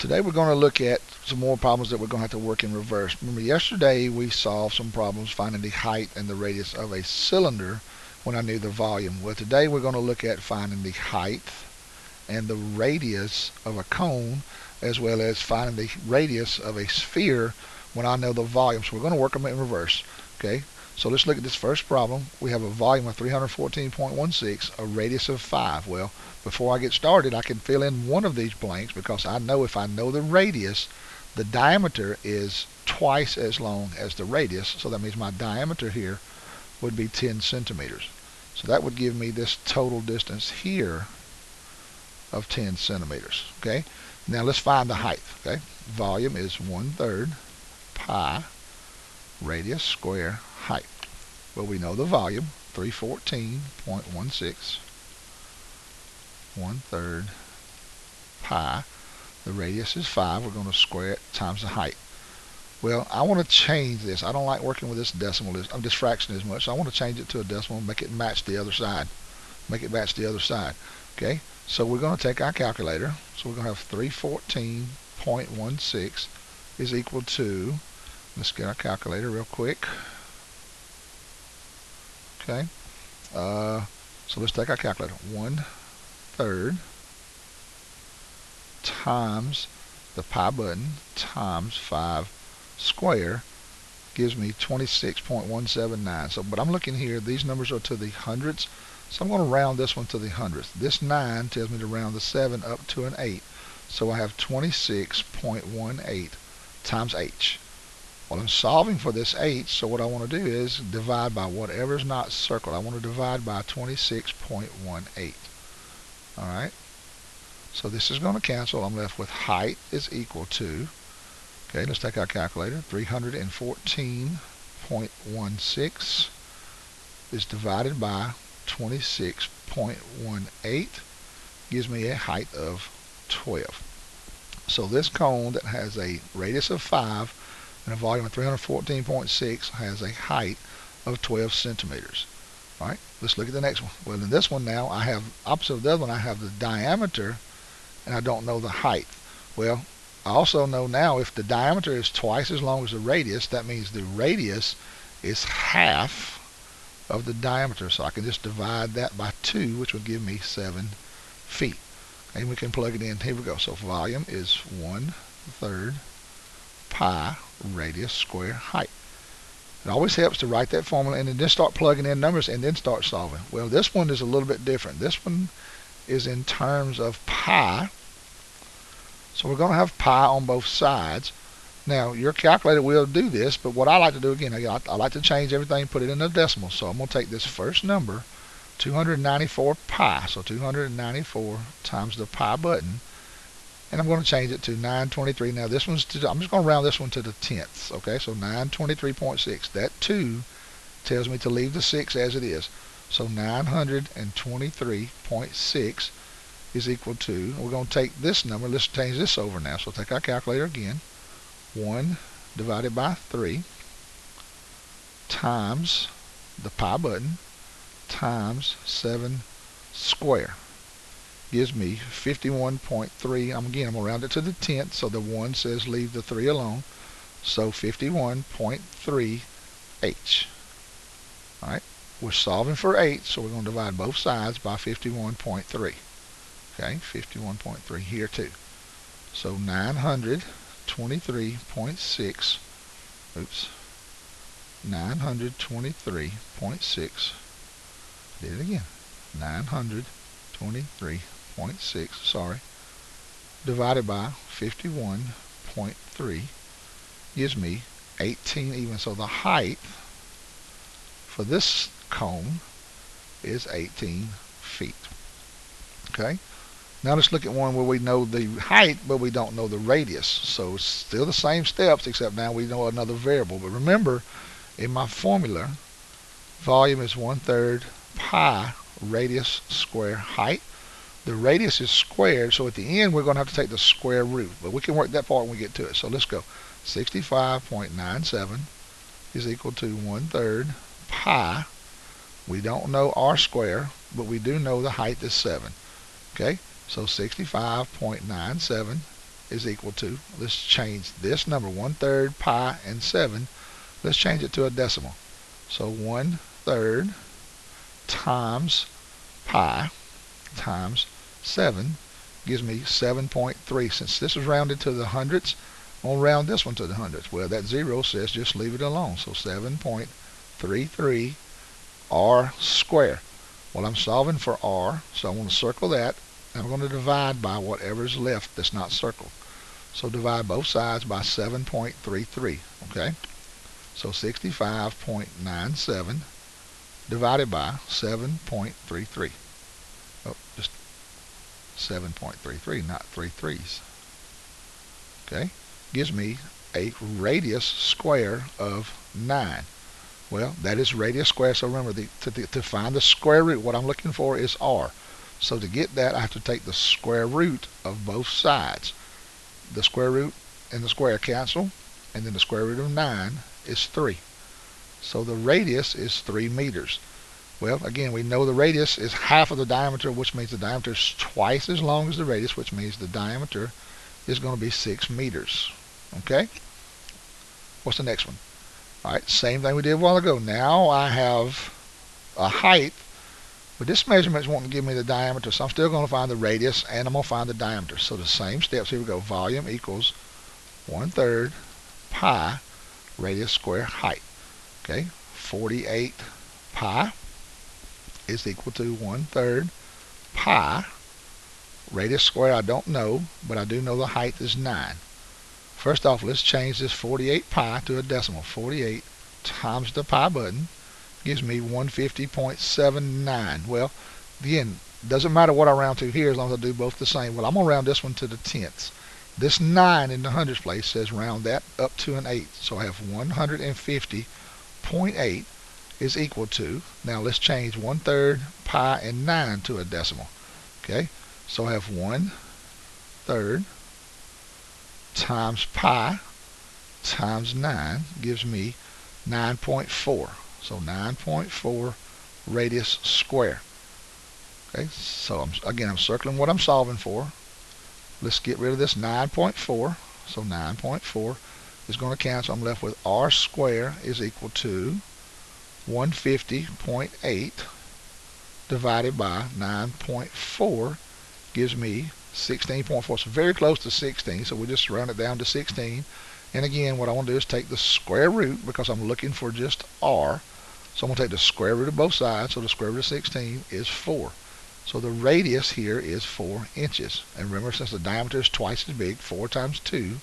Today we're going to look at some more problems that we're going to have to work in reverse. Remember, yesterday we solved some problems finding the height and the radius of a cylinder when I knew the volume. Well, today we're going to look at finding the height and the radius of a cone, as well as finding the radius of a sphere when I know the volume. So we're going to work them in reverse. Okay, so let's look at this first problem. We have a volume of 314.16, a radius of 5. Well, before I get started, I can fill in one of these blanks because I know if I know the radius, the diameter is twice as long as the radius. So that means my diameter here would be 10 centimeters. So that would give me this total distance here of 10 centimeters. Okay, now let's find the height. Okay, volume is 1/3 pi radius square height. Well, we know the volume, 314.16, 1/3 pi. The radius is 5. We're going to square it times the height. Well, I want to change this. I don't like working with this decimal, this fraction as much. So I want to change it to a decimal, make it match the other side. Make it match the other side. Okay, so we're going to take our calculator. So we're going to have 314.16 is equal to, let's get our calculator real quick. Okay, so let's take our calculator. 1/3 times the pi button times 5 square gives me 26.179. So, but I'm looking here, these numbers are to the hundredths, so I'm going to round this one to the hundredths. This 9 tells me to round the 7 up to an 8. So I have 26.18 times h. Well, I'm solving for this h, so what I want to do is divide by whatever is not circled. I want to divide by 26.18. Alright, so this is going to cancel. I'm left with height is equal to, okay, let's take our calculator. 314.16 is divided by 26.18 gives me a height of 12. So this cone that has a radius of 5 and a volume of 314.6 has a height of 12 centimeters. All right, let's look at the next one. Well, in this one now, I have, opposite of the other one, I have the diameter, and I don't know the height. Well, I also know now if the diameter is twice as long as the radius, that means the radius is half of the diameter. So I can just divide that by 2, which will give me 7 feet. And we can plug it in. Here we go. So volume is 1/3 pi radius square height. It always helps to write that formula and then just start plugging in numbers and then start solving. Well, this one is a little bit different. This one is in terms of pi. So we're going to have pi on both sides. Now, your calculator will do this, but what I like to do, again, I like to change everything, put it in a decimal. So I'm going to take this first number, 294 pi. So 294 times the pi button. And I'm going to change it to 923. Now this one's I'm just going to round this one to the tenths. Okay, so 923.6. That 2 tells me to leave the 6 as it is. So 923.6 is equal to, we're going to take this number, let's change this over now. So take our calculator again. 1 divided by 3 times the pi button times 7 square gives me 51.3. I'm going to round it to the tenth, so the 1 says leave the 3 alone. So 51.3 h. Alright, we're solving for h, so we're going to divide both sides by 51.3. Okay, 51.3 here too. So 923.6, oops, 923.6, did it again, 923.6, sorry, divided by 51.3 gives me 18 even. So the height for this cone is 18 feet. Okay, now let's look at one where we know the height but we don't know the radius. So it's still the same steps, except now we know another variable. But remember, in my formula, volume is 1/3 pi radius square height. The radius is squared, so at the end we're going to have to take the square root, but we can work that part when we get to it. So let's go. 65.97 is equal to 1/3 pi. We don't know r square, but we do know the height is 7. Okay, so 65.97 is equal to, let's change this number, 1/3 pi and 7, let's change it to a decimal. So 1/3 times pi times 7 gives me 7.3. Since this was rounded to the hundredths, I'm going to round this one to the hundredths. Well, that 0 says just leave it alone. So 7.33 r squared. Well, I'm solving for r, so I'm going to circle that. And I'm going to divide by whatever's left that's not circled. So divide both sides by 7.33. Okay? So 65.97 divided by 7.33. Oh, just 7.33, not 3 3s. Okay? Gives me a radius square of 9. Well, that is radius square, so remember, to find the square root, what I'm looking for is r. So to get that, I have to take the square root of both sides. The square root and the square cancel, and then the square root of 9 is 3. So the radius is 3 meters. Well, again, we know the radius is half of the diameter, which means the diameter is twice as long as the radius, which means the diameter is going to be 6 meters. Okay? What's the next one? All right, same thing we did a while ago. Now I have a height, but this measurement is wanting to give me the diameter, so I'm still going to find the radius and I'm going to find the diameter. So the same steps, here we go. Volume equals 1/3 pi radius square height. Okay, 48 pi is equal to 1/3 pi radius square. I don't know, but I do know the height is 9. First off, let's change this 48 pi to a decimal. 48 times the pi button gives me 150.79. Well, again, doesn't matter what I round to here as long as I do both the same. Well, I'm going to round this one to the tenths. This 9 in the hundredths place says round that up to an 8. So I have 150.8 is equal to, now let's change 1/3 pi and 9 to a decimal. Okay, so I have 1/3 times pi times 9 gives me 9.4. So 9.4 radius square. Okay, so I'm circling what I'm solving for. Let's get rid of this 9.4. So 9.4 is going to cancel. I'm left with r squared is equal to 150.8 divided by 9.4 gives me 16.4. So very close to 16. So we just round it down to 16. And again, what I want to do is take the square root because I'm looking for just r. So I'm going to take the square root of both sides. So the square root of 16 is 4. So the radius here is 4 inches. And remember, since the diameter is twice as big, 4 times 2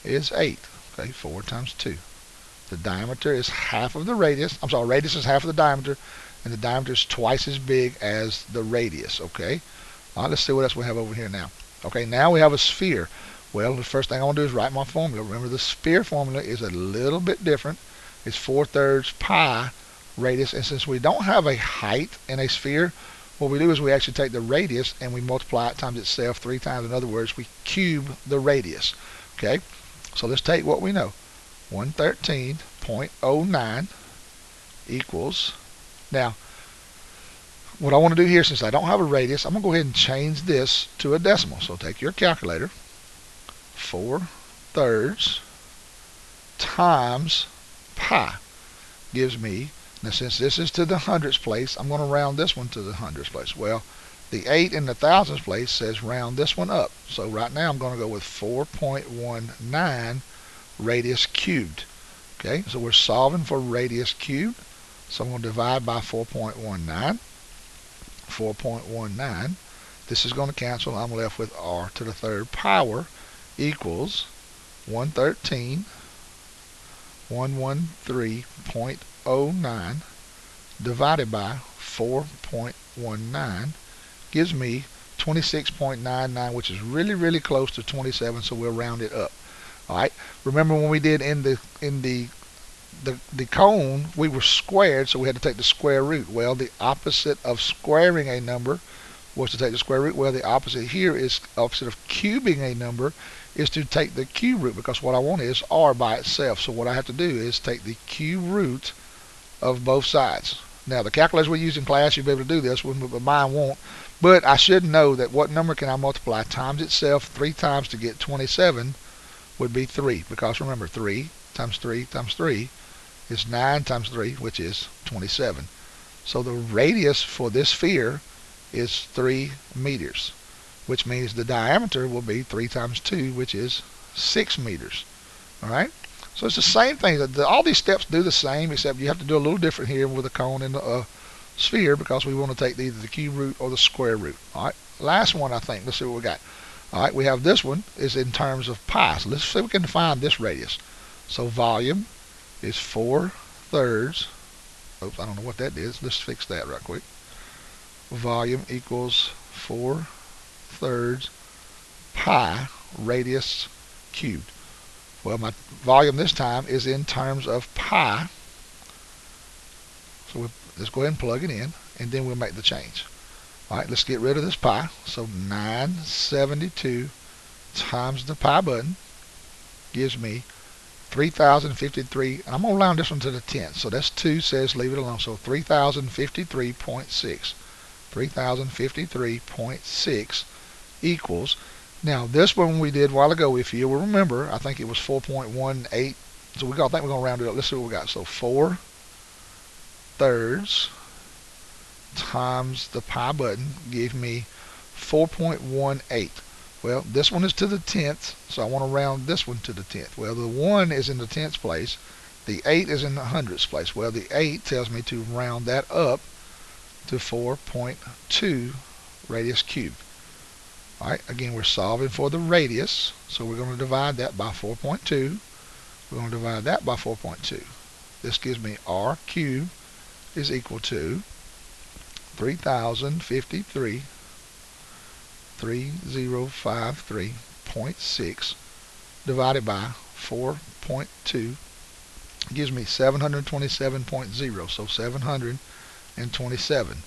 is 8. Okay, 4 times 2. The diameter is half of the radius. I'm sorry, radius is half of the diameter. And the diameter is twice as big as the radius. Okay. All right, let's see what else we have over here now. Okay, now we have a sphere. Well, the first thing I want to do is write my formula. Remember, the sphere formula is a little bit different. It's 4/3 pi radius. And since we don't have a height in a sphere, what we do is we actually take the radius and we multiply it times itself 3 times. In other words, we cube the radius. Okay, so let's take what we know. 113.09 equals, now, what I want to do here, since I don't have a radius, I'm going to go ahead and change this to a decimal. So take your calculator. 4/3 times pi gives me, now since this is to the hundredths place, I'm going to round this one to the hundredths place. Well, the 8 in the thousandths place says round this one up. So right now I'm going to go with 4.19 radius cubed. Okay, so we're solving for radius cubed. So I'm going to divide by 4.19. 4.19. This is going to cancel. I'm left with r to the third power equals 113.09 divided by 4.19 gives me 26.99, which is really, really close to 27, so we'll round it up. All right. Remember when we did in the cone, we were squared, so we had to take the square root. Well, the opposite of squaring a number was to take the square root. Well, the opposite here is opposite of cubing a number is to take the cube root, because what I want is r by itself. So what I have to do is take the cube root of both sides. Now, the calculators we use in class, you'll be able to do this, but mine won't, But I should know that what number can I multiply times itself 3 times to get 27 would be 3. Because remember, 3 times 3 times 3 is 9 times 3, which is 27. So the radius for this sphere is 3 meters, which means the diameter will be 3 times 2, which is 6 meters. All right? So it's the same thing. All these steps do the same, except you have to do a little different here with the cone and the sphere, because we want to take either the cube root or the square root. All right? Last one, I think. Let's see what we got. All right, we have this one is in terms of pi. So let's see if we can find this radius. So volume is 4/3. Oops, I don't know what that is. Let's fix that right quick. Volume equals 4/3 pi radius cubed. Well, my volume this time is in terms of pi. So let's go ahead and plug it in, and then we'll make the change. All right, let's get rid of this pi. So 972 times the pi button gives me 3053, and I'm going to round this one to the 10th. So that's 2 says leave it alone. So 3053.6. 3053.6 equals, now this one we did a while ago, if you will remember, I think it was 4.18. So I think we're going to round it up. Let's see what we got. So 4/3 times the pi button gave me 4.18. Well, this one is to the 10th, so I want to round this one to the 10th. Well, the 1 is in the 10th place. The 8 is in the 100th place. Well, the 8 tells me to round that up to 4.2 radius cubed. All right, again, we're solving for the radius, so we're going to divide that by 4.2. We're going to divide that by 4.2. This gives me r cubed is equal to 3053.6 divided by 4.2 gives me 727.0. So 727.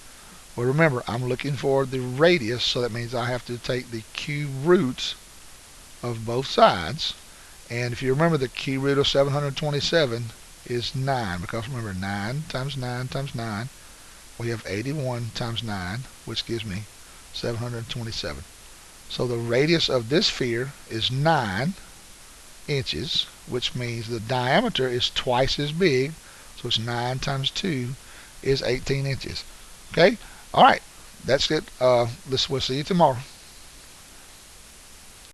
Well, remember, I'm looking for the radius, so that means I have to take the cube roots of both sides. And if you remember, the cube root of 727 is 9, because remember, 9 times 9 times 9, we have 81 times 9, which gives me 727. So the radius of this sphere is 9 inches, which means the diameter is twice as big. So it's 9 times 2 is 18 inches. Okay? All right. That's it. We'll see you tomorrow.